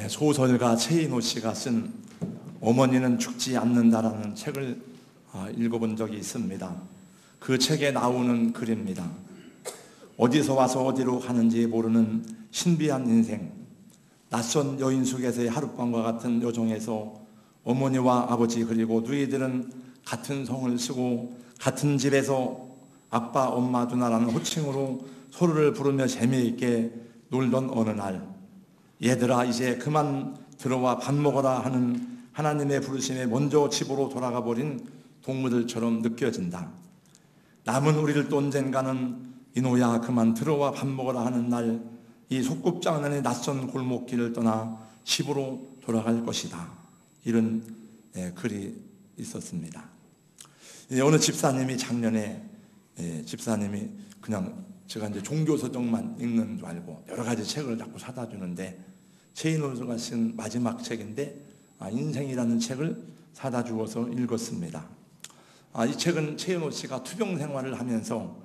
소설가 최인호 씨가 쓴 어머니는 죽지 않는다라는 책을 읽어본 적이 있습니다. 그 책에 나오는 글입니다. 어디서 와서 어디로 가는지 모르는 신비한 인생, 낯선 여인 속에서의 하룻밤과 같은 여정에서 어머니와 아버지 그리고 누이들은 같은 성을 쓰고 같은 집에서 아빠, 엄마, 누나라는 호칭으로 서로를 부르며 재미있게 놀던 어느 날, 얘들아 이제 그만 들어와 밥 먹어라 하는 하나님의 부르심에 먼저 집으로 돌아가 버린 동무들처럼 느껴진다. 남은 우리를 또 언젠가는 이노야 그만 들어와 밥 먹어라 하는 날, 이 소꿉장난의 낯선 골목길을 떠나 집으로 돌아갈 것이다. 이런 글이 있었습니다. 어느 집사님이 작년에 집사님이 그냥 제가 이제 종교서적만 읽는 줄 알고 여러 가지 책을 자꾸 사다 주는데 최인호가 쓴 마지막 책인데 인생이라는 책을 사다 주어서 읽었습니다. 이 책은 최인호 씨가 투병 생활을 하면서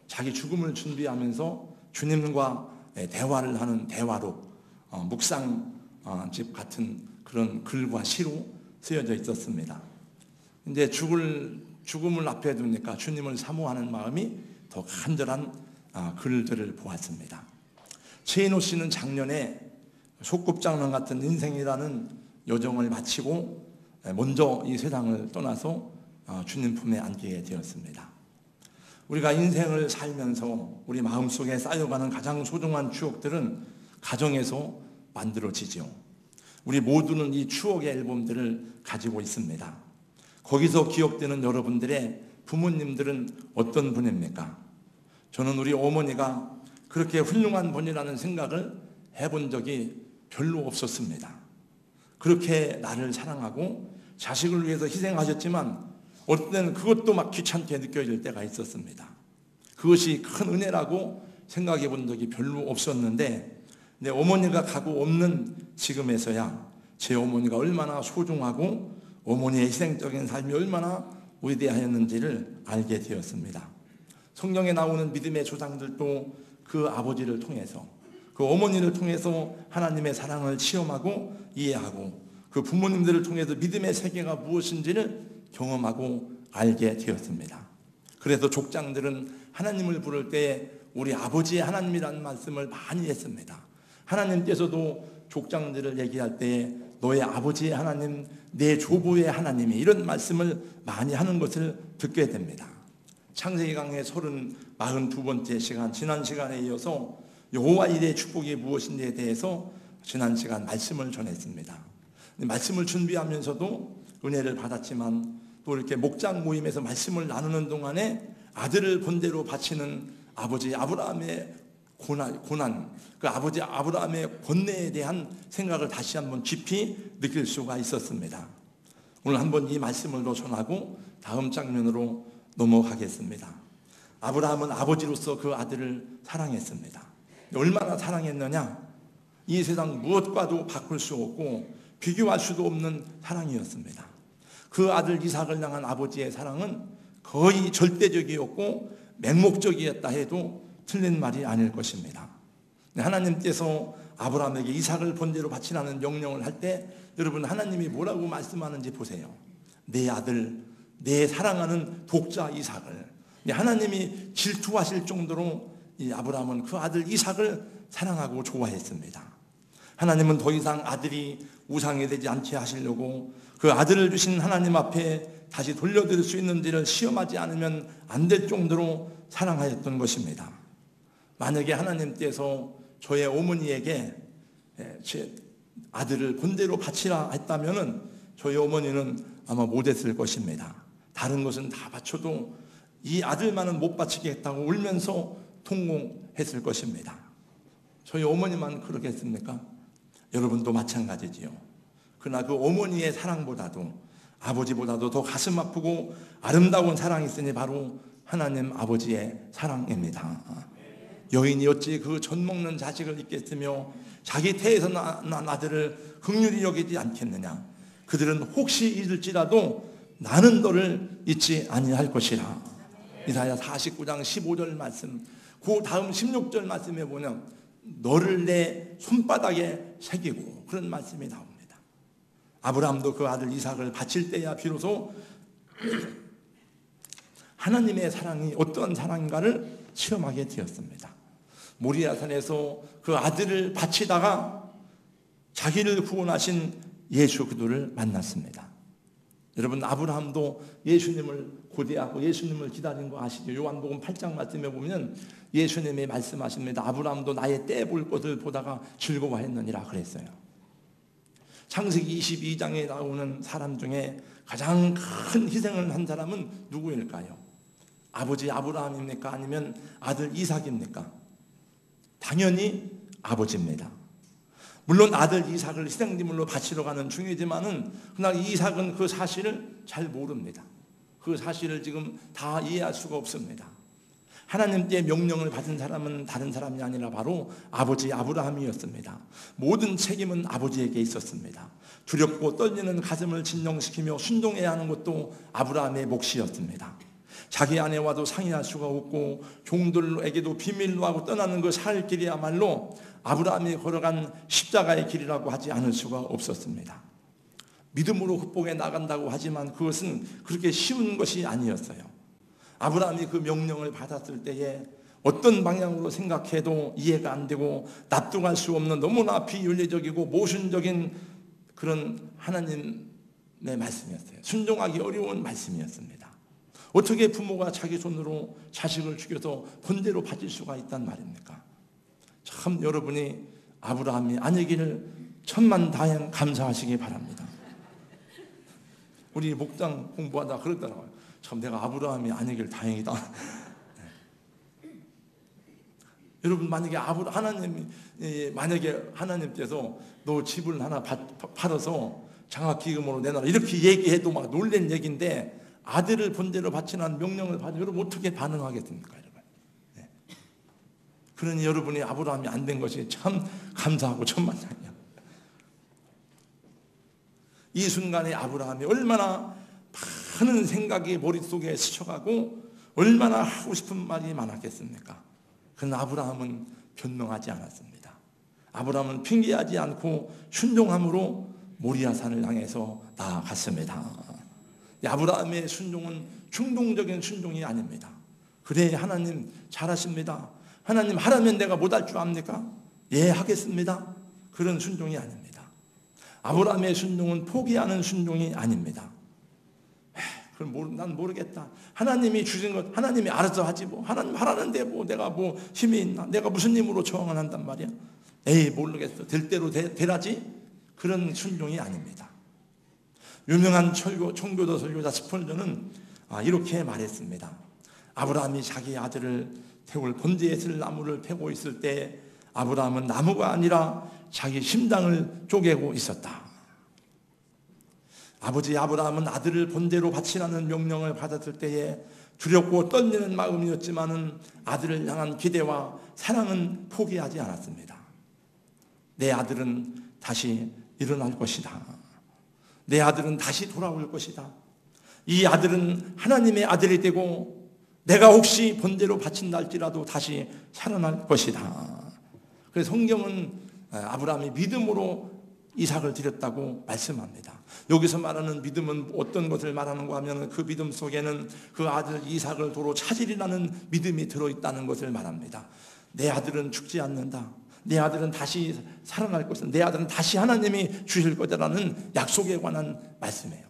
자기 죽음을 준비하면서 주님과 대화를 하는 대화록, 묵상집 같은 그런 글과 시로 쓰여져 있었습니다. 이제 죽음을 앞에 두니까 주님을 사모하는 마음이 더 간절한 글들을 보았습니다. 최인호 씨는 작년에 소꿉장난 같은 인생이라는 여정을 마치고 먼저 이 세상을 떠나서 주님 품에 안기게 되었습니다. 우리가 인생을 살면서 우리 마음속에 쌓여가는 가장 소중한 추억들은 가정에서 만들어지죠. 우리 모두는 이 추억의 앨범들을 가지고 있습니다. 거기서 기억되는 여러분들의 부모님들은 어떤 분입니까? 저는 우리 어머니가 그렇게 훌륭한 분이라는 생각을 해본 적이 별로 없었습니다. 그렇게 나를 사랑하고 자식을 위해서 희생하셨지만 어떤 때는 그것도 막 귀찮게 느껴질 때가 있었습니다. 그것이 큰 은혜라고 생각해 본 적이 별로 없었는데 내 어머니가 가고 없는 지금에서야 제 어머니가 얼마나 소중하고 어머니의 희생적인 삶이 얼마나 위대하였는지를 알게 되었습니다. 성경에 나오는 믿음의 조상들도 그 아버지를 통해서 그 어머니를 통해서 하나님의 사랑을 체험하고 이해하고 그 부모님들을 통해서 믿음의 세계가 무엇인지를 경험하고 알게 되었습니다. 그래서 족장들은 하나님을 부를 때 우리 아버지의 하나님이라는 말씀을 많이 했습니다. 하나님께서도 족장들을 얘기할 때 너의 아버지의 하나님, 내 조부의 하나님이 이런 말씀을 많이 하는 것을 듣게 됩니다. 창세기 강의 42번째 시간, 지난 시간에 이어서 여호와 일의 축복이 무엇인지에 대해서 지난 시간 말씀을 전했습니다. 말씀을 준비하면서도 은혜를 받았지만 또 이렇게 목장 모임에서 말씀을 나누는 동안에 아들을 본대로 바치는 아버지 아브라함의 고난, 그 아버지 아브라함의 권내에 대한 생각을 다시 한번 깊이 느낄 수가 있었습니다. 오늘 한번 이 말씀을 더 전하고 다음 장면으로 넘어가겠습니다. 아브라함은 아버지로서 그 아들을 사랑했습니다. 얼마나 사랑했느냐? 이 세상 무엇과도 바꿀 수 없고 비교할 수도 없는 사랑이었습니다. 그 아들 이삭을 향한 아버지의 사랑은 거의 절대적이었고 맹목적이었다 해도 틀린 말이 아닐 것입니다. 하나님께서 아브라함에게 이삭을 번제로 바치라는 명령을 할 때 여러분 하나님이 뭐라고 말씀하는지 보세요. 내 아들, 내 사랑하는 독자 이삭을. 하나님이 질투하실 정도로 이 아브라함은 그 아들 이삭을 사랑하고 좋아했습니다. 하나님은 더 이상 아들이 우상이 되지 않게 하시려고 그 아들을 주신 하나님 앞에 다시 돌려드릴 수 있는지를 시험하지 않으면 안 될 정도로 사랑하였던 것입니다. 만약에 하나님께서 저의 어머니에게 제 아들을 본대로 바치라 했다면 저희 어머니는 아마 못했을 것입니다. 다른 것은 다 바쳐도 이 아들만은 못 바치겠다고 울면서 통곡했을 것입니다. 저희 어머니만 그러겠습니까? 여러분도 마찬가지지요. 그러나 그 어머니의 사랑보다도 아버지보다도 더 가슴 아프고 아름다운 사랑이 있으니 바로 하나님 아버지의 사랑입니다. 여인이 어찌 그 젖 먹는 자식을 잊겠으며 자기 태에서 난 아들을 긍휼히 여기지 않겠느냐. 그들은 혹시 잊을지라도 나는 너를 잊지 아니할 것이라. 이사야 49장 15절 말씀, 그 다음 16절 말씀에 보면 너를 내 손바닥에 새기고, 그런 말씀이 나옵니다. 아브라함도 그 아들 이삭을 바칠 때야 비로소 하나님의 사랑이 어떤 사랑인가를 체험하게 되었습니다. 모리아산에서 그 아들을 바치다가 자기를 구원하신 예수 그리스도를 만났습니다. 여러분, 아브라함도 예수님을 고대하고 예수님을 기다린 거 아시죠? 요한복음 8장 말씀에 보면 예수님이 말씀하십니다. 아브라함도 나의 때 볼 것을 보다가 즐거워했느니라 그랬어요. 창세기 22장에 나오는 사람 중에 가장 큰 희생을 한 사람은 누구일까요? 아버지 아브라함입니까? 아니면 아들 이삭입니까? 당연히 아버지입니다. 물론 아들 이삭을 희생제물로 바치러 가는 중이지만은 그러나 이삭은 그 사실을 잘 모릅니다. 그 사실을 지금 다 이해할 수가 없습니다. 하나님께 명령을 받은 사람은 다른 사람이 아니라 바로 아버지 아브라함이었습니다. 모든 책임은 아버지에게 있었습니다. 두렵고 떨리는 가슴을 진정시키며 순종해야 하는 것도 아브라함의 몫이었습니다. 자기 아내와도 상의할 수가 없고 종들에게도 비밀로 하고 떠나는 그 살 길이야말로 아브라함이 걸어간 십자가의 길이라고 하지 않을 수가 없었습니다. 믿음으로 극복해 나간다고 하지만 그것은 그렇게 쉬운 것이 아니었어요. 아브라함이 그 명령을 받았을 때에 어떤 방향으로 생각해도 이해가 안 되고 납득할 수 없는 너무나 비윤리적이고 모순적인 그런 하나님의 말씀이었어요. 순종하기 어려운 말씀이었습니다. 어떻게 부모가 자기 손으로 자식을 죽여서 본대로 바칠 수가 있단 말입니까? 참 여러분이 아브라함이 아니기를 천만다행 감사하시기 바랍니다. 우리 목장 공부하다 그러더라고요. 참 내가 아브라함이 아니길 다행이다. 여러분, 만약에 하나님이 만약에 하나님께서 너 집을 하나 팔아서 장학기금으로 내놔라 이렇게 얘기해도 막 놀란 얘기인데 아들을 본대로 바치는 명령을 받으면 여러분 어떻게 반응하겠습니까, 여러분? 네. 그러니 여러분이 아브라함이 안 된 것이 참 감사하고 천만다행이야. 이 순간에 아브라함이 얼마나 많은 생각이 머릿속에 스쳐가고 얼마나 하고 싶은 말이 많았겠습니까? 그러나 아브라함은 변명하지 않았습니다. 아브라함은 핑계하지 않고 순종함으로 모리아산을 향해서 나아갔습니다. 아브라함의 순종은 충동적인 순종이 아닙니다. 그래, 하나님 잘하십니다. 하나님 하라면 내가 못할 줄 압니까? 예, 하겠습니다. 그런 순종이 아닙니다. 아브라함의 순종은 포기하는 순종이 아닙니다. 그럼 난 모르겠다. 하나님이 주신 것 하나님이 알아서 하지 뭐. 하나님 하라는데 뭐 내가 뭐 힘이 있나? 내가 무슨 힘으로 저항을 한단 말이야? 에이, 모르겠어. 될 대로 되라지? 그런 순종이 아닙니다. 유명한 청교도 설교자 스펄전은 이렇게 말했습니다. 아브라함이 자기 아들을 태울 번제에 쓸 나무를 패고 있을 때 아브라함은 나무가 아니라 자기 심장을 쪼개고 있었다. 아버지 아브라함은 아들을 번제로 바치라는 명령을 받았을 때에 두렵고 떨리는 마음이었지만은 아들을 향한 기대와 사랑은 포기하지 않았습니다. 내 아들은 다시 일어날 것이다. 내 아들은 다시 돌아올 것이다. 이 아들은 하나님의 아들이 되고 내가 혹시 번제로 바친다 할지라도 다시 살아날 것이다. 그래서 성경은 아브라함이 믿음으로 이삭을 드렸다고 말씀합니다. 여기서 말하는 믿음은 어떤 것을 말하는가 하면 그 믿음 속에는 그 아들 이삭을 도로 찾으리라는 믿음이 들어있다는 것을 말합니다. 내 아들은 죽지 않는다. 내 아들은 다시 살아날 것이다. 내 아들은 다시 하나님이 주실 거다라는 약속에 관한 말씀이에요.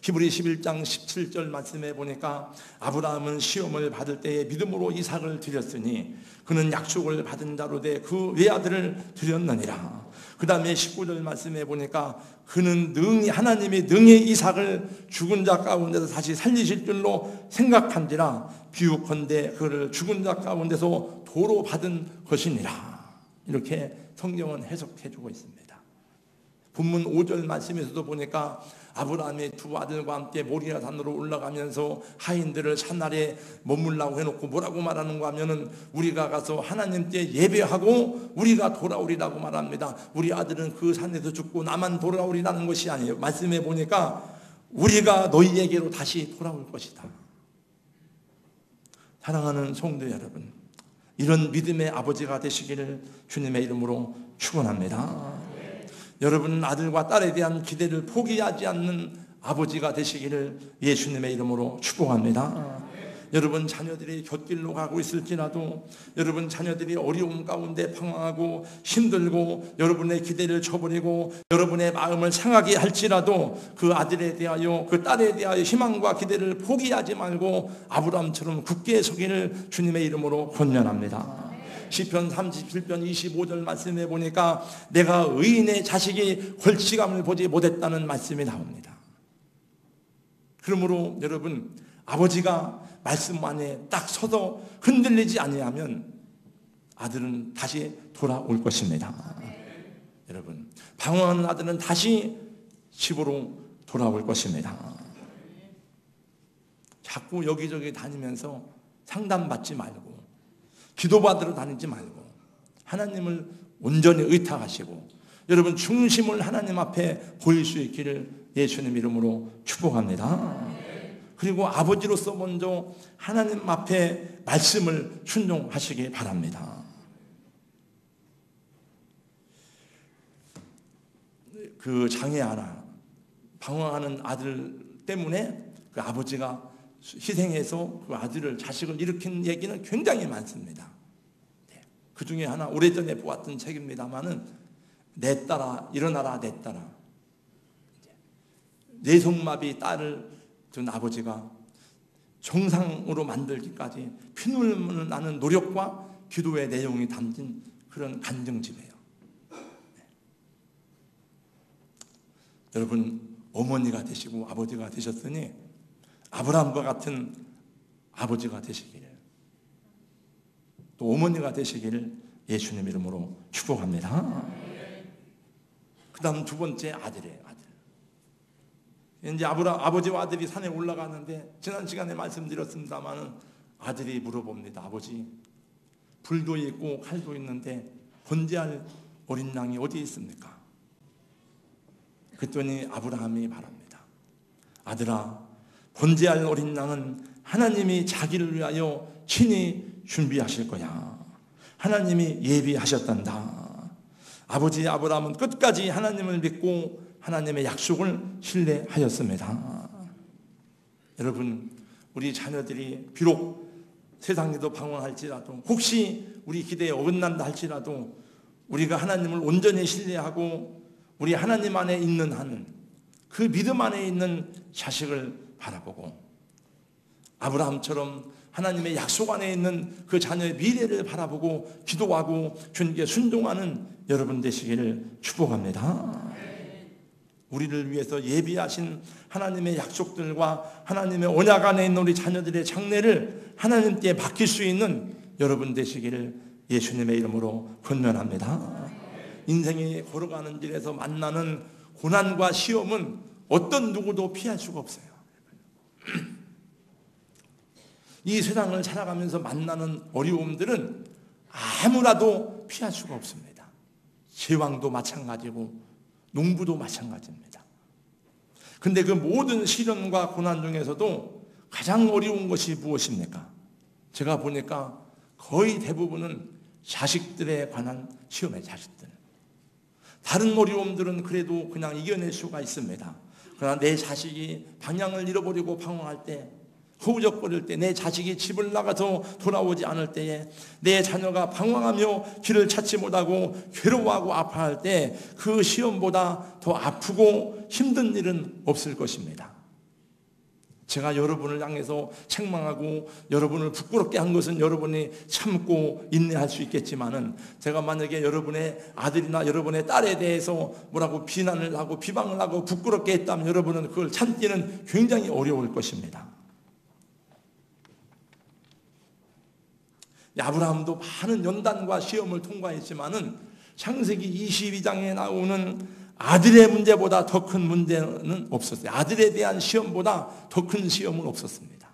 히브리 11장 17절 말씀에 보니까 아브라함은 시험을 받을 때에 믿음으로 이삭을 드렸으니 그는 약속을 받은 자로 돼 그 외아들을 드렸느니라. 그 다음에 19절 말씀에 보니까 그는 하나님이 능히 이삭을 죽은 자 가운데서 다시 살리실 줄로 생각한지라 비유컨대 그를 죽은 자 가운데서 도로 받은 것이니라. 이렇게 성경은 해석해주고 있습니다. 본문 5절 말씀에서도 보니까 아브라함이 두 아들과 함께 모리아산으로 올라가면서 하인들을 산 아래 머물라고 해놓고 뭐라고 말하는가 하면은 우리가 가서 하나님께 예배하고 우리가 돌아오리라고 말합니다. 우리 아들은 그 산에서 죽고 나만 돌아오리라는 것이 아니에요. 말씀에 보니까 우리가 너희에게로 다시 돌아올 것이다. 사랑하는 성도 여러분, 이런 믿음의 아버지가 되시기를 주님의 이름으로 축원합니다. 여러분 아들과 딸에 대한 기대를 포기하지 않는 아버지가 되시기를 예수님의 이름으로 축복합니다. 여러분 자녀들이 곁길로 가고 있을지라도, 여러분 자녀들이 어려움 가운데 방황하고 힘들고 여러분의 기대를 저버리고 여러분의 마음을 상하게 할지라도 그 아들에 대하여, 그 딸에 대하여 희망과 기대를 포기하지 말고 아브라함처럼 굳게 서기를 주님의 이름으로 권면합니다. 시편 37편 25절 말씀에 보니까 내가 의인의 자식이 벌치감을 보지 못했다는 말씀이 나옵니다. 그러므로 여러분, 아버지가 말씀 안에 딱 서서 흔들리지 아니하면 아들은 다시 돌아올 것입니다. 여러분, 방황하는 아들은 다시 집으로 돌아올 것입니다. 자꾸 여기저기 다니면서 상담받지 말고 기도받으러 다니지 말고 하나님을 온전히 의탁하시고 여러분 중심을 하나님 앞에 보일 수 있기를 예수님 이름으로 축복합니다. 그리고 아버지로서 먼저 하나님 앞에 말씀을 순종하시기 바랍니다. 그 장애 하나, 방황하는 아들 때문에 그 아버지가 희생해서 그 아들을, 자식을 일으킨 얘기는 굉장히 많습니다. 그 중에 하나 오래전에 보았던 책입니다마는 내 딸아 일어나라 내 딸아, 뇌성마비 딸을 둔 아버지가 정상으로 만들기까지 피눈물 나는 노력과 기도의 내용이 담긴 그런 간증집이에요. 여러분 어머니가 되시고 아버지가 되셨으니 아브라함과 같은 아버지가 되시기를, 또 어머니가 되시기를 예수님 이름으로 축복합니다. 그 다음 두 번째 아들이에요. 이제 아버지와 아들이 산에 올라가는데 지난 시간에 말씀드렸습니다만 아들이 물어봅니다. 아버지, 불도 있고 칼도 있는데 번제할 어린 양이 어디 있습니까? 그랬더니 아브라함이 말합니다. 아들아, 번제할 어린 양은 하나님이 자기를 위하여 친히 준비하실 거야. 하나님이 예비하셨단다. 아버지 아브라함은 끝까지 하나님을 믿고 하나님의 약속을 신뢰하였습니다. 여러분, 우리 자녀들이 비록 세상에도 방황할지라도, 혹시 우리 기대에 어긋난다 할지라도 우리가 하나님을 온전히 신뢰하고 우리 하나님 안에 있는 한은, 그 믿음 안에 있는 자식을 바라보고 아브라함처럼 하나님의 약속 안에 있는 그 자녀의 미래를 바라보고 기도하고 주님께 순종하는 여러분 되시기를 축복합니다. 우리를 위해서 예비하신 하나님의 약속들과 하나님의 언약 안에 있는 우리 자녀들의 장래를 하나님께 맡길 수 있는 여러분 되시기를 예수님의 이름으로 권면합니다. 인생이 걸어가는 길에서 만나는 고난과 시험은 어떤 누구도 피할 수가 없어요. 이 세상을 살아가면서 만나는 어려움들은 아무라도 피할 수가 없습니다. 제왕도 마찬가지고 농부도 마찬가지입니다. 근데 그 모든 시련과 고난 중에서도 가장 어려운 것이 무엇입니까? 제가 보니까 거의 대부분은 자식들에 관한 시험의 자식들. 다른 어려움들은 그래도 그냥 이겨낼 수가 있습니다. 그러나 내 자식이 방향을 잃어버리고 방황할 때, 허우적거릴 때, 내 자식이 집을 나가서 돌아오지 않을 때에, 내 자녀가 방황하며 길을 찾지 못하고 괴로워하고 아파할 때 그 시험보다 더 아프고 힘든 일은 없을 것입니다. 제가 여러분을 향해서 책망하고 여러분을 부끄럽게 한 것은 여러분이 참고 인내할 수 있겠지만은, 제가 만약에 여러분의 아들이나 여러분의 딸에 대해서 뭐라고 비난을 하고 비방을 하고 부끄럽게 했다면 여러분은 그걸 참기는 굉장히 어려울 것입니다. 아브라함도 많은 연단과 시험을 통과했지만은 창세기 22장에 나오는 아들의 문제보다 더 큰 문제는 없었어요. 아들에 대한 시험보다 더 큰 시험은 없었습니다.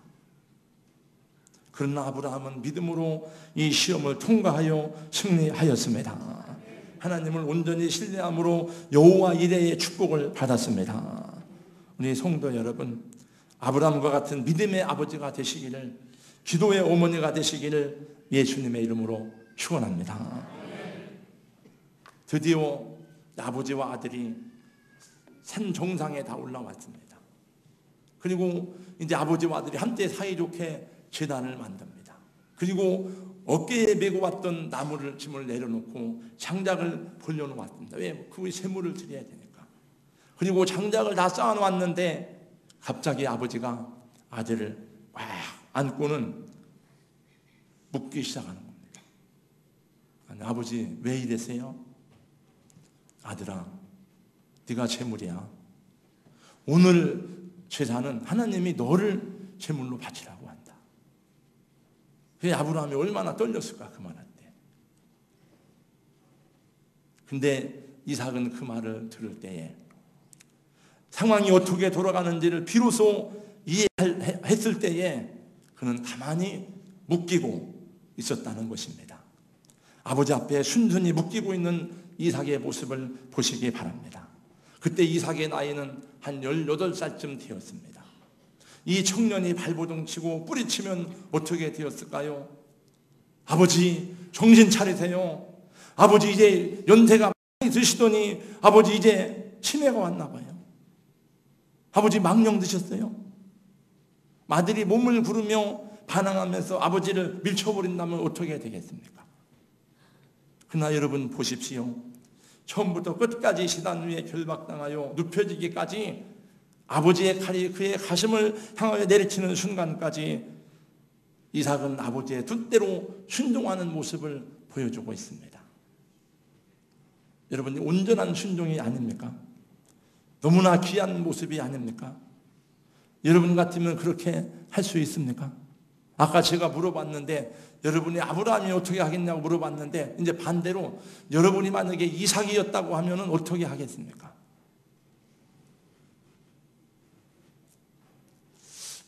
그러나 아브라함은 믿음으로 이 시험을 통과하여 승리하였습니다. 하나님을 온전히 신뢰함으로 여호와 이레의 축복을 받았습니다. 우리 성도 여러분, 아브라함과 같은 믿음의 아버지가 되시기를, 기도의 어머니가 되시기를 예수님의 이름으로 축원합니다. 드디어 아버지와 아들이 산 정상에 다 올라왔습니다. 그리고 이제 아버지와 아들이 한때 사이좋게 제단을 만듭니다. 그리고 어깨에 메고 왔던 나무를 짐을 내려놓고 장작을 벌려놓았습니다. 왜? 그 세물을 드려야 되니까. 그리고 장작을 다 쌓아놓았는데 갑자기 아버지가 아들을 꽉 안고는 묻기 시작하는 겁니다. 아버지 왜 이랬어요? 아들아, 네가 제물이야. 오늘 제사는 하나님이 너를 제물로 바치라고 한다. 그 아브라함이 얼마나 떨렸을까 그 말할 때. 근데 이삭은 그 말을 들을 때에 상황이 어떻게 돌아가는지를 비로소 이해했을 때에 그는 가만히 묶이고 있었다는 것입니다. 아버지 앞에 순순히 묶이고 있는 이삭의 모습을 보시기 바랍니다. 그때 이삭의 나이는 한 18살쯤 되었습니다. 이 청년이 발버둥 치고 뿌리치면 어떻게 되었을까요? 아버지 정신 차리세요. 아버지 이제 연세가 많이 드시더니 아버지 이제 치매가 왔나 봐요. 아버지 망령 드셨어요. 아들이 몸을 구르며 반항하면서 아버지를 밀쳐버린다면 어떻게 되겠습니까? 그러나 여러분 보십시오. 처음부터 끝까지 시단 위에 결박당하여 눕혀지기까지 아버지의 칼이 그의 가슴을 향하여 내리치는 순간까지 이삭은 아버지의 뜻대로 순종하는 모습을 보여주고 있습니다. 여러분, 온전한 순종이 아닙니까? 너무나 귀한 모습이 아닙니까? 여러분 같으면 그렇게 할 수 있습니까? 아까 제가 물어봤는데 여러분이 아브라함이 어떻게 하겠냐고 물어봤는데 이제 반대로 여러분이 만약에 이삭이었다고 하면 어떻게 하겠습니까?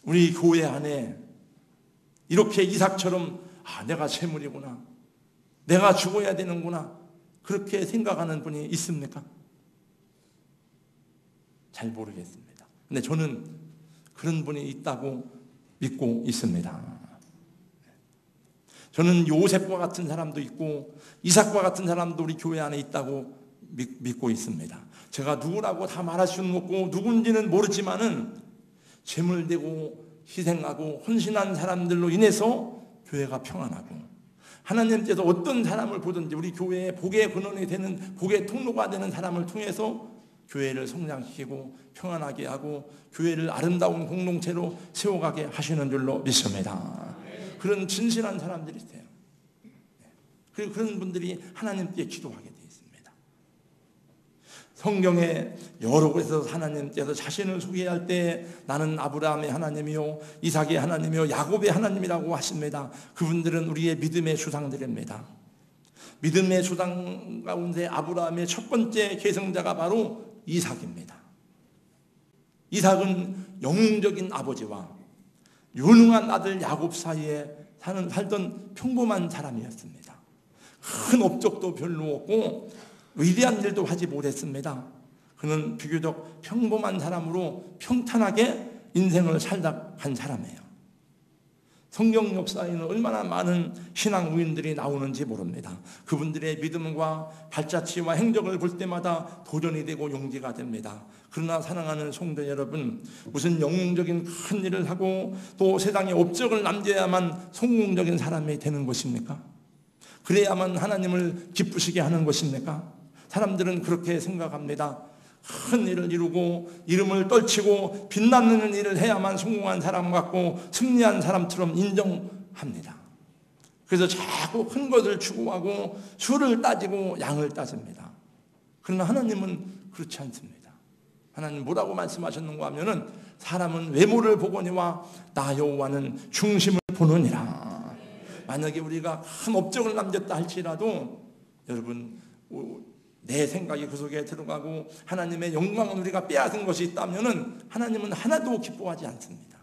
우리 교회 안에 이렇게 이삭처럼 내가 재물이구나, 내가 죽어야 되는구나 그렇게 생각하는 분이 있습니까? 잘 모르겠습니다. 근데 저는 그런 분이 있다고 믿고 있습니다. 저는 요셉과 같은 사람도 있고 이삭과 같은 사람도 우리 교회 안에 있다고 믿고 있습니다. 제가 누구라고 다 말할 수는 없고 누군지는 모르지만은 재물 대고 희생하고 헌신한 사람들로 인해서 교회가 평안하고 하나님께서 어떤 사람을 보든지 우리 교회의 복의 근원이 되는 복의 통로가 되는 사람을 통해서 교회를 성장시키고 평안하게 하고 교회를 아름다운 공동체로 세워가게 하시는 줄로 믿습니다. 그런 진실한 사람들이 있어요. 그리고 그런 분들이 하나님께 기도하게 되어 있습니다. 성경에 여러 곳에서 하나님께서 자신을 소개할 때 나는 아브라함의 하나님이요 이삭의 하나님이요 야곱의 하나님이라고 하십니다. 그분들은 우리의 믿음의 조상들입니다. 믿음의 조상 가운데 아브라함의 첫 번째 계승자가 바로 이삭입니다. 이삭은 영웅적인 아버지와 유능한 아들 야곱 사이에 살던 평범한 사람이었습니다. 큰 업적도 별로 없고 위대한 일도 하지 못했습니다. 그는 비교적 평범한 사람으로 평탄하게 인생을 살다 간 사람이에요. 성경 역사에는 얼마나 많은 신앙 우인들이 나오는지 모릅니다. 그분들의 믿음과 발자취와 행적을 볼 때마다 도전이 되고 용기가 됩니다. 그러나 사랑하는 성도 여러분, 무슨 영웅적인 큰 일을 하고 또 세상에 업적을 남겨야만 성공적인 사람이 되는 것입니까? 그래야만 하나님을 기쁘시게 하는 것입니까? 사람들은 그렇게 생각합니다. 큰 일을 이루고 이름을 떨치고 빛나는 일을 해야만 성공한 사람 같고 승리한 사람처럼 인정합니다. 그래서 자꾸 큰 것을 추구하고 수를 따지고 양을 따집니다. 그러나 하나님은 그렇지 않습니다. 하나님 뭐라고 말씀하셨는가 하면은 사람은 외모를 보거니와 나 여호와는 중심을 보느니라. 만약에 우리가 큰 업적을 남겼다 할지라도 여러분 내 생각이 그 속에 들어가고 하나님의 영광을 우리가 빼앗은 것이 있다면 하나님은 하나도 기뻐하지 않습니다.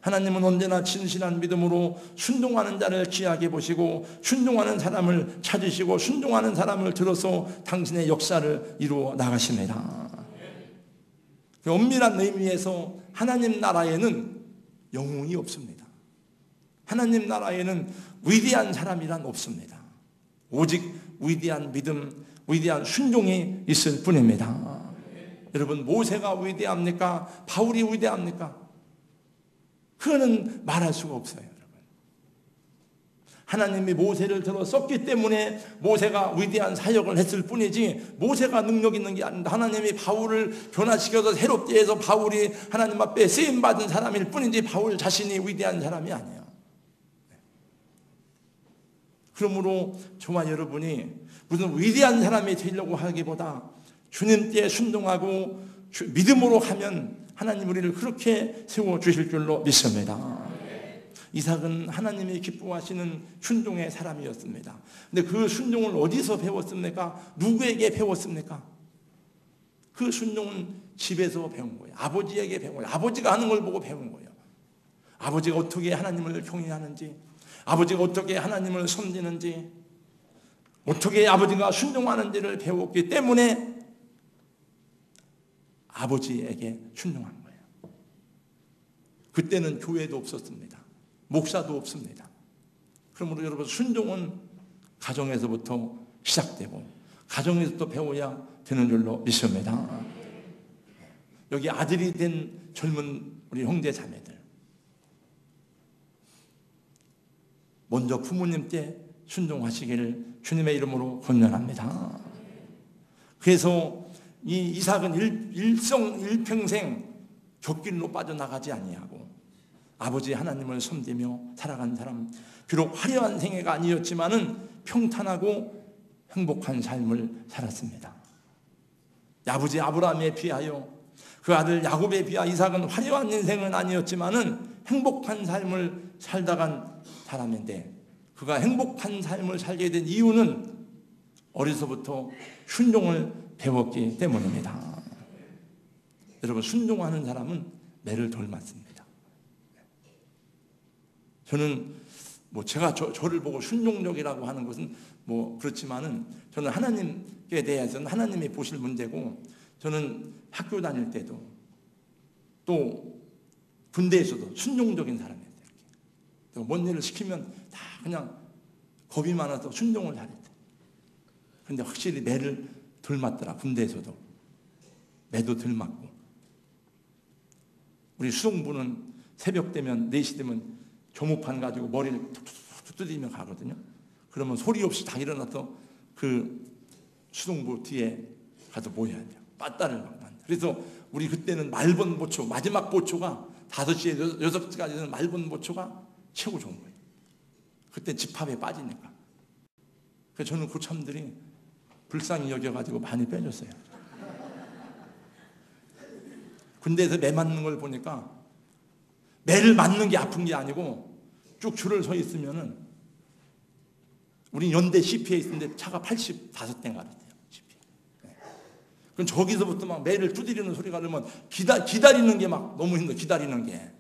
하나님은 언제나 진실한 믿음으로 순종하는 자를 귀하게 보시고 순종하는 사람을 찾으시고 순종하는 사람을 들어서 당신의 역사를 이루어 나가십니다. 엄밀한 의미에서 하나님 나라에는 영웅이 없습니다. 하나님 나라에는 위대한 사람이란 없습니다. 오직 위대한 믿음, 위대한 순종이 있을 뿐입니다. 여러분, 모세가 위대합니까? 바울이 위대합니까? 그거는 말할 수가 없어요, 여러분. 하나님이 모세를 들어 썼기 때문에 모세가 위대한 사역을 했을 뿐이지, 모세가 능력 있는 게 아닙니다. 하나님이 바울을 변화시켜서 새롭게 해서 바울이 하나님 앞에 쓰임받은 사람일 뿐이지, 바울 자신이 위대한 사람이 아니에요. 그러므로 저와 여러분이 무슨 위대한 사람이 되려고 하기보다 주님께 순종하고 믿음으로 하면 하나님 우리를 그렇게 세워주실 줄로 믿습니다. 이삭은 하나님이 기뻐하시는 순종의 사람이었습니다. 근데 그 순종을 어디서 배웠습니까? 누구에게 배웠습니까? 그 순종은 집에서 배운 거예요. 아버지에게 배운 거예요. 아버지가 하는 걸 보고 배운 거예요. 아버지가 어떻게 하나님을 경외하는지, 아버지가 어떻게 하나님을 섬기는지, 어떻게 아버지가 순종하는지를 배웠기 때문에 아버지에게 순종한 거예요. 그때는 교회도 없었습니다. 목사도 없습니다. 그러므로 여러분, 순종은 가정에서부터 시작되고 가정에서부터 배워야 되는 줄로 믿습니다. 여기 아들이 된 젊은 우리 형제 자매들, 먼저 부모님께 순종하시기를 주님의 이름으로 권면합니다. 그래서 이 이삭은 일평생 곁길로 빠져나가지 아니하고 아버지 하나님을 섬기며 살아간 사람, 비록 화려한 생애가 아니었지만은 평탄하고 행복한 삶을 살았습니다. 아버지 아브라함에 비하여, 그 아들 야곱에 비하여 이삭은 화려한 인생은 아니었지만은 행복한 삶을 살다간 사람인데, 그가 행복한 삶을 살게 된 이유는 어려서부터 순종을 배웠기 때문입니다. 여러분, 순종하는 사람은 매를 덜 맞습니다. 저는 제가 저를 보고 순종적이라고 하는 것은 그렇지만은, 저는 하나님께 대해서는 하나님이 보실 문제고, 저는 학교 다닐 때도 또 군대에서도 순종적인 사람이었어요. 뭔 일을 시키면 다 그냥 겁이 많아서 순종을 잘했대. 그런데 확실히 매를 덜 맞더라. 군대에서도 매도 덜 맞고. 우리 수송부는 새벽 되면 4시 되면 조무판 가지고 머리를 툭툭툭 두드리며 가거든요. 그러면 소리 없이 다 일어나서 그 수송부 뒤에 가서 모여야 돼요. 빠따를 막 만들어. 그래서 우리 그때는 말번 보초, 마지막 보초가 5시에 6시까지는 말번 보초가 최고 좋은 거예요. 그때 집합에 빠지니까. 그래서 저는 고참들이 불쌍히 여겨가지고 많이 빼줬어요. 군대에서 매 맞는 걸 보니까 매를 맞는 게 아픈 게 아니고, 쭉 줄을 서 있으면은, 우리 연대 CP에 있는데 차가 85대인가 그랬대요. CP. 그럼 저기서부터 막 매를 두드리는 소리가 나면 기다리는 게 막 너무 힘들어. 기다리는 게.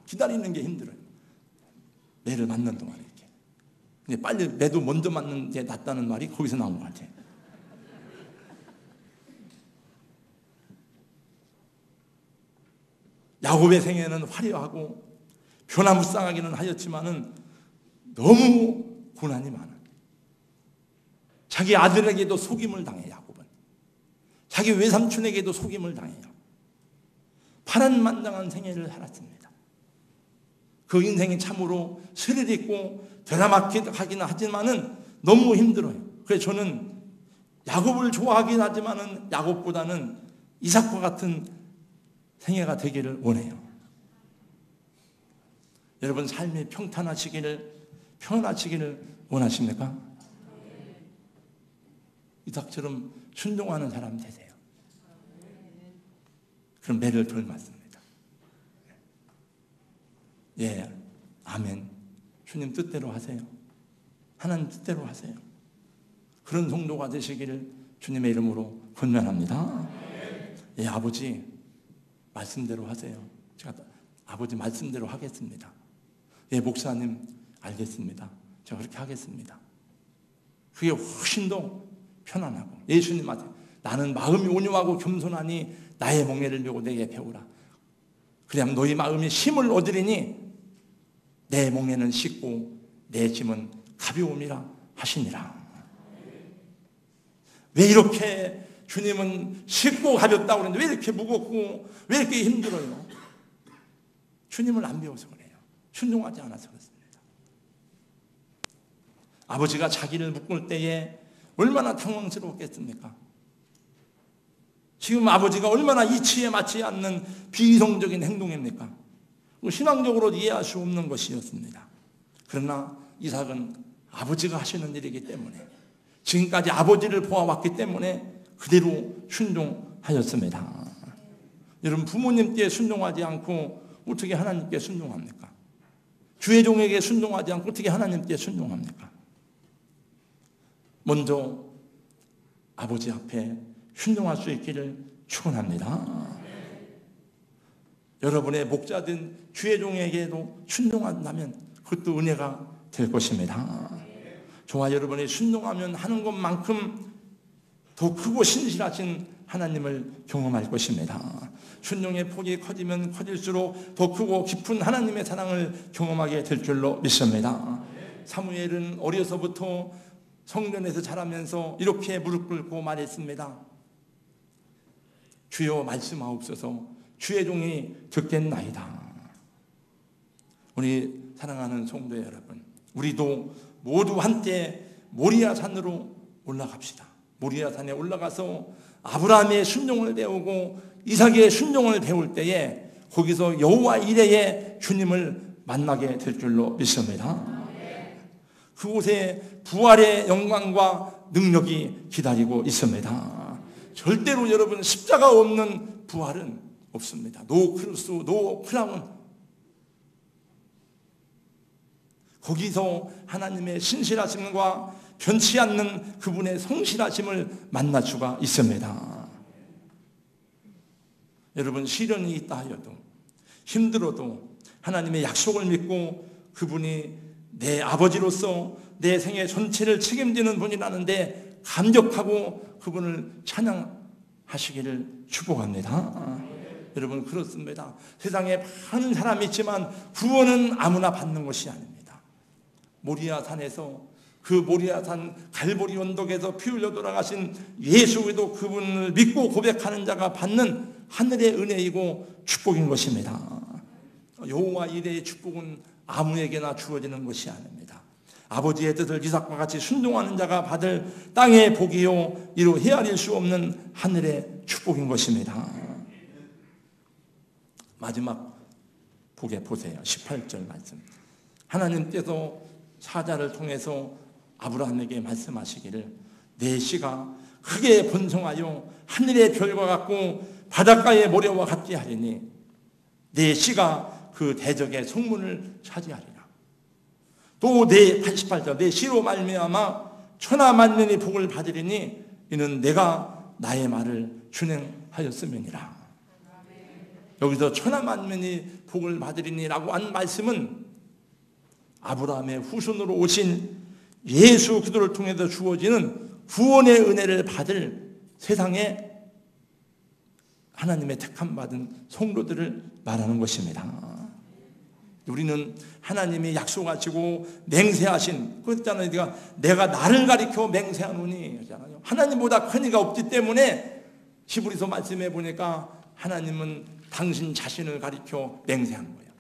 기다리는 게 힘들어요. 매를 맞는 동안 이렇게. 근데 빨리 매도 먼저 맞는 게 낫다는 말이 거기서 나온 것 같아요. 야곱의 생애는 화려하고 변화무쌍하기는 하였지만은 너무 고난이 많아요. 자기 아들에게도 속임을 당해, 야곱은. 자기 외삼촌에게도 속임을 당해요. 파란만장한 생애를 살았습니다. 그 인생이 참으로 스릴 있고 드라마틱하기는 하지만은 너무 힘들어요. 그래서 저는 야곱을 좋아하긴 하지만은 야곱보다는 이삭과 같은 생애가 되기를 원해요. 여러분, 삶이 평안하시기를 원하십니까? 이삭처럼 순종하는 사람 되세요. 그럼 매를 덜 맞습니다. 예, 아멘. 주님 뜻대로 하세요. 하나님 뜻대로 하세요. 그런 성도가 되시기를 주님의 이름으로 권면합니다. 예, 아버지 말씀대로 하세요. 제가 아버지 말씀대로 하겠습니다. 예, 목사님 알겠습니다. 제가 그렇게 하겠습니다. 그게 훨씬 더 편안하고, 예수님한테 나는 마음이 온유하고 겸손하니 나의 멍에를 메고 내게 배우라. 그래야 너희 마음이 힘을 얻으리니 내 멍에는 씻고 내 짐은 가벼움이라 하시니라. 왜 이렇게 주님은 쉽고 가볍다고 그러는데 왜 이렇게 무겁고 왜 이렇게 힘들어요? 주님을 안 배워서 그래요. 순종하지 않아서 그렇습니다. 아버지가 자기를 묶을 때에 얼마나 당황스러웠겠습니까? 지금 아버지가 얼마나 이치에 맞지 않는 비이성적인 행동입니까? 신앙적으로 이해할 수 없는 것이었습니다. 그러나 이삭은 아버지가 하시는 일이기 때문에, 지금까지 아버지를 보아왔기 때문에 그대로 순종하였습니다. 여러분, 부모님께 순종하지 않고 어떻게 하나님께 순종합니까? 주의 종에게 순종하지 않고 어떻게 하나님께 순종합니까? 먼저 아버지 앞에 순종할 수 있기를 축원합니다. 여러분의 목자든 주의 종에게도 순종한다면 그것도 은혜가 될 것입니다. 저와 여러분이 순종하면 하는 것만큼 더 크고 신실하신 하나님을 경험할 것입니다. 순종의 폭이 커지면 커질수록 더 크고 깊은 하나님의 사랑을 경험하게 될 줄로 믿습니다. 사무엘은 어려서부터 성전에서 자라면서 이렇게 무릎 꿇고 말했습니다. 주여 말씀하옵소서, 주의 종이 듣겠나이다. 우리 사랑하는 성도 여러분, 우리도 모두 함께 모리아 산으로 올라갑시다. 모리아 산에 올라가서 아브라함의 순종을 배우고 이삭의 순종을 배울 때에 거기서 여호와 이레의 주님을 만나게 될 줄로 믿습니다. 그곳에 부활의 영광과 능력이 기다리고 있습니다. 절대로 여러분 십자가 없는 부활은 없습니다. 노 크루스, 노 크라운. 거기서 하나님의 신실하심과 변치 않는 그분의 성실하심을 만날 수가 있습니다. 여러분, 시련이 있다 하여도, 힘들어도 하나님의 약속을 믿고 그분이 내 아버지로서 내 생애 전체를 책임지는 분이라는데 감격하고 그분을 찬양하시기를 축복합니다. 여러분, 그렇습니다. 세상에 많은 사람이 있지만 구원은 아무나 받는 것이 아닙니다. 모리아 산에서, 그 모리아 산 갈보리 언덕에서 피 흘려 돌아가신 예수도 그분을 믿고 고백하는 자가 받는 하늘의 은혜이고 축복인 것입니다. 여호와 이레의 축복은 아무에게나 주어지는 것이 아닙니다. 아버지의 뜻을 이삭과 같이 순종하는 자가 받을 땅의 복이요 이로 헤아릴 수 없는 하늘의 축복인 것입니다. 마지막 보게 보세요. 18절 말씀. 하나님께서 사자를 통해서 아브라함에게 말씀하시기를 내 씨가 크게 번성하여 하늘의 별과 같고 바닷가의 모래와 같게 하리니 내 씨가 그 대적의 성문을 차지하리라. 또 내 88절 내 씨로 말미암아 천하 만민이 복을 받으리니 이는 내가 나의 말을 준행하였음이니라. 여기서 천하 만민이 복을 받으리니라고 한 말씀은 아브라함의 후손으로 오신 예수 그리스도를 통해서 주어지는 구원의 은혜를 받을 세상에 하나님의 택함 받은 성도들을 말하는 것입니다. 우리는 하나님이 약속하시고 맹세하신, 그랬잖아요. 내가 나를 가리켜 맹세하노니 하잖아요. 하나님보다 큰 이가 없기 때문에 히브리서 말씀해 보니까 하나님은 당신 자신을 가리켜 맹세한 거예요.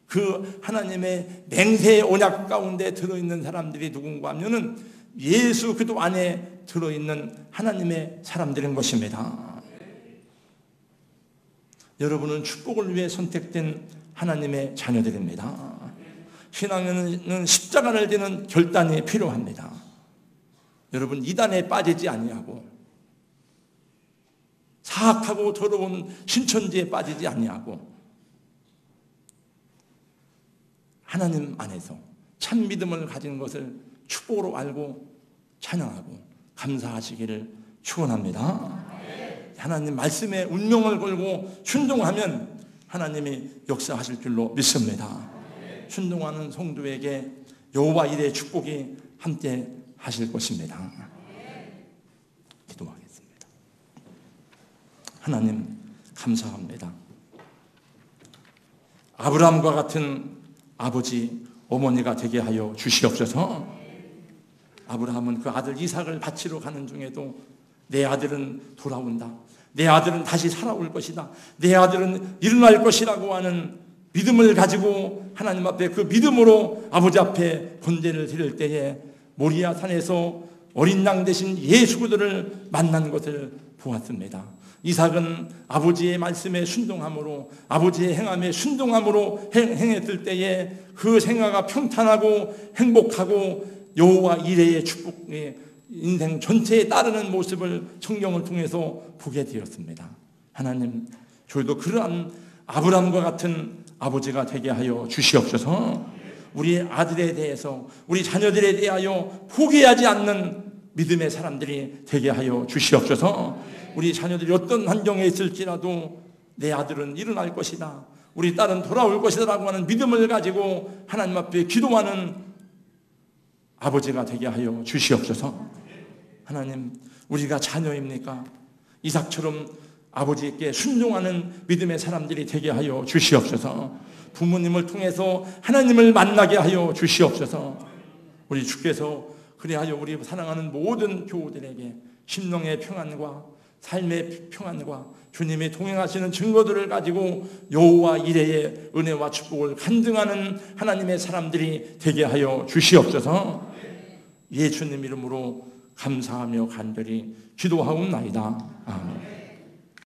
그 하나님의 맹세의 언약 가운데 들어있는 사람들이 누군가 하면은 예수 그리스도 안에 들어있는 하나님의 사람들인 것입니다. 여러분은 축복을 위해 선택된 하나님의 자녀들입니다. 신앙에는 십자가를 지는 결단이 필요합니다. 여러분, 이단에 빠지지 아니하고 사악하고 더러운 신천지에 빠지지 아니하고 하나님 안에서 참 믿음을 가진 것을 축복으로 알고 찬양하고 감사하시기를 축원합니다. 하나님 말씀에 운명을 걸고 순종하면 하나님이 역사하실 줄로 믿습니다. 순종하는 성도에게 여호와 이레의 축복이 함께 하실 것입니다. 기도하겠습니다. 하나님 감사합니다. 아브라함과 같은 아버지, 어머니가 되게 하여 주시옵소서. 아브라함은 그 아들 이삭을 바치러 가는 중에도 내 아들은 돌아온다, 내 아들은 다시 살아올 것이다, 내 아들은 일어날 것이라고 하는 믿음을 가지고 하나님 앞에 그 믿음으로 아버지 앞에 번제를 드릴 때에 모리아 산에서 어린 양 대신 예수들을 만난 것을 보았습니다. 이삭은 아버지의 말씀에 순종함으로, 아버지의 행함에 순종함으로 행했을 때에 그 생애가 평탄하고 행복하고 여호와 이레의 축복의 인생 전체에 따르는 모습을 성경을 통해서 보게 되었습니다. 하나님, 저희도 그러한 아브라함과 같은 아버지가 되게 하여 주시옵소서. 우리 아들에 대해서, 우리 자녀들에 대하여 포기하지 않는 믿음의 사람들이 되게 하여 주시옵소서. 우리 자녀들이 어떤 환경에 있을지라도 내 아들은 일어날 것이다, 우리 딸은 돌아올 것이다 라고 하는 믿음을 가지고 하나님 앞에 기도하는 아버지가 되게 하여 주시옵소서. 하나님, 우리가 자녀입니까? 이삭처럼 아버지께 순종하는 믿음의 사람들이 되게 하여 주시옵소서. 부모님을 통해서 하나님을 만나게 하여 주시옵소서. 우리 주께서 그리하여 우리 사랑하는 모든 교우들에게 심령의 평안과 삶의 평안과 주님이 동행하시는 증거들을 가지고 여호와 이레의 은혜와 축복을 간증하는 하나님의 사람들이 되게 하여 주시옵소서. 예수님 이름으로 감사하며 간절히 기도하옵나이다. 아멘.